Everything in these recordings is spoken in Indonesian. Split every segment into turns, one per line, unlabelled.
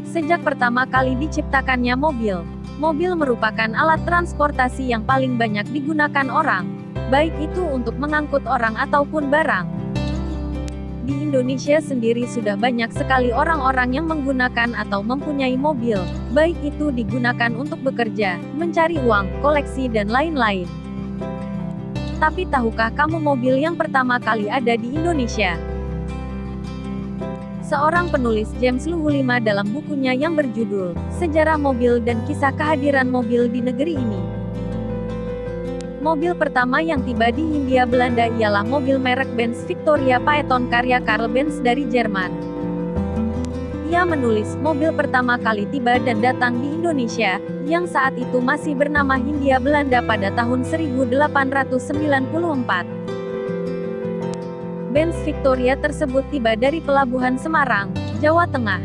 Sejak pertama kali diciptakannya mobil, mobil merupakan alat transportasi yang paling banyak digunakan orang, baik itu untuk mengangkut orang ataupun barang. Di Indonesia sendiri sudah banyak sekali orang-orang yang menggunakan atau mempunyai mobil, baik itu digunakan untuk bekerja, mencari uang, koleksi dan lain-lain. Tapi tahukah kamu mobil yang pertama kali ada di Indonesia? Seorang penulis James Luhulima dalam bukunya yang berjudul Sejarah Mobil dan Kisah Kehadiran Mobil di Negeri Ini. Mobil pertama yang tiba di Hindia Belanda ialah mobil merek Benz Victoria Phaeton karya Karl Benz dari Jerman. Ia menulis mobil pertama kali tiba dan datang di Indonesia, yang saat itu masih bernama Hindia Belanda pada tahun 1894. Benz Victoria tersebut tiba dari Pelabuhan Semarang, Jawa Tengah.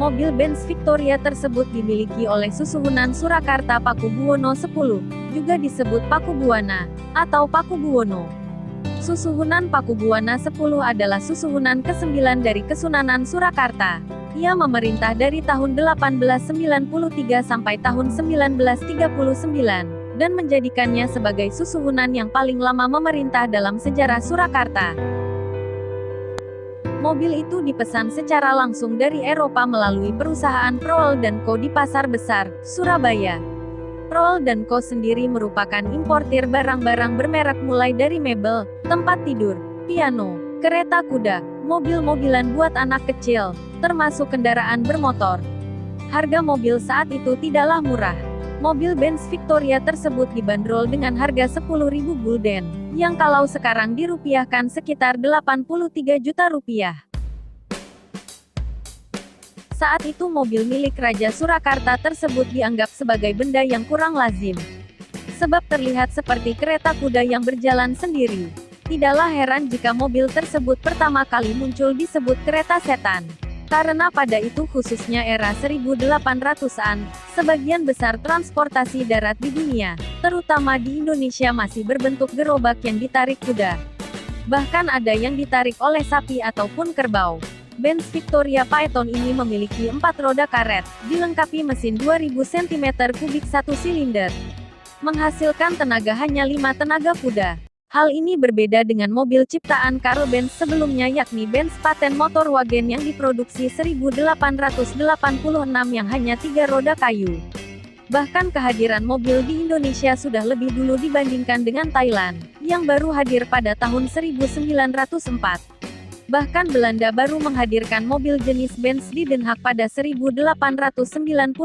Mobil Benz Victoria tersebut dimiliki oleh Susuhunan Surakarta Pakubuwono X, juga disebut Pakubuwana, atau Pakubuwono. Susuhunan Pakubuwana X adalah susuhunan ke-9 dari Kesunanan Surakarta. Ia memerintah dari tahun 1893 sampai tahun 1939. Dan menjadikannya sebagai susuhunan yang paling lama memerintah dalam sejarah Surakarta. Mobil itu dipesan secara langsung dari Eropa melalui perusahaan Proel & Co di Pasar Besar, Surabaya. Proel & Co sendiri merupakan importir barang-barang bermerek mulai dari mebel, tempat tidur, piano, kereta kuda, mobil-mobilan buat anak kecil, termasuk kendaraan bermotor. Harga mobil saat itu tidaklah murah. Mobil Benz Victoria tersebut dibanderol dengan harga 10.000 gulden, yang kalau sekarang dirupiahkan sekitar 83 juta rupiah. Saat itu mobil milik Raja Surakarta tersebut dianggap sebagai benda yang kurang lazim. Sebab terlihat seperti kereta kuda yang berjalan sendiri. Tidaklah heran jika mobil tersebut pertama kali muncul disebut kereta setan. Karena pada itu khususnya era 1800-an, sebagian besar transportasi darat di dunia, terutama di Indonesia masih berbentuk gerobak yang ditarik kuda. Bahkan ada yang ditarik oleh sapi ataupun kerbau. Benz Victoria Phaeton ini memiliki 4 roda karet, dilengkapi mesin 2000 cm3 1 silinder. Menghasilkan tenaga hanya 5 tenaga kuda. Hal ini berbeda dengan mobil ciptaan Karl Benz sebelumnya yakni Benz Patent Motorwagen yang diproduksi 1886 yang hanya 3 roda kayu. Bahkan kehadiran mobil di Indonesia sudah lebih dulu dibandingkan dengan Thailand, yang baru hadir pada tahun 1904. Bahkan Belanda baru menghadirkan mobil jenis Benz di Den Haag pada 1896.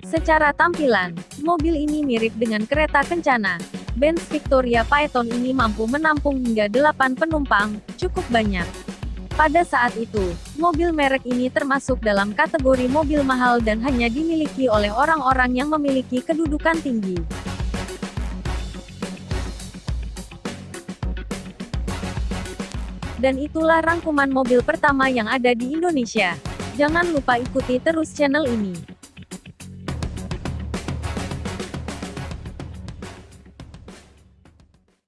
Secara tampilan, mobil ini mirip dengan kereta kencana. Benz Victoria Phaeton ini mampu menampung hingga 8 penumpang, cukup banyak. Pada saat itu, mobil merek ini termasuk dalam kategori mobil mahal dan hanya dimiliki oleh orang-orang yang memiliki kedudukan tinggi. Dan itulah rangkuman mobil pertama yang ada di Indonesia. Jangan lupa ikuti terus channel ini.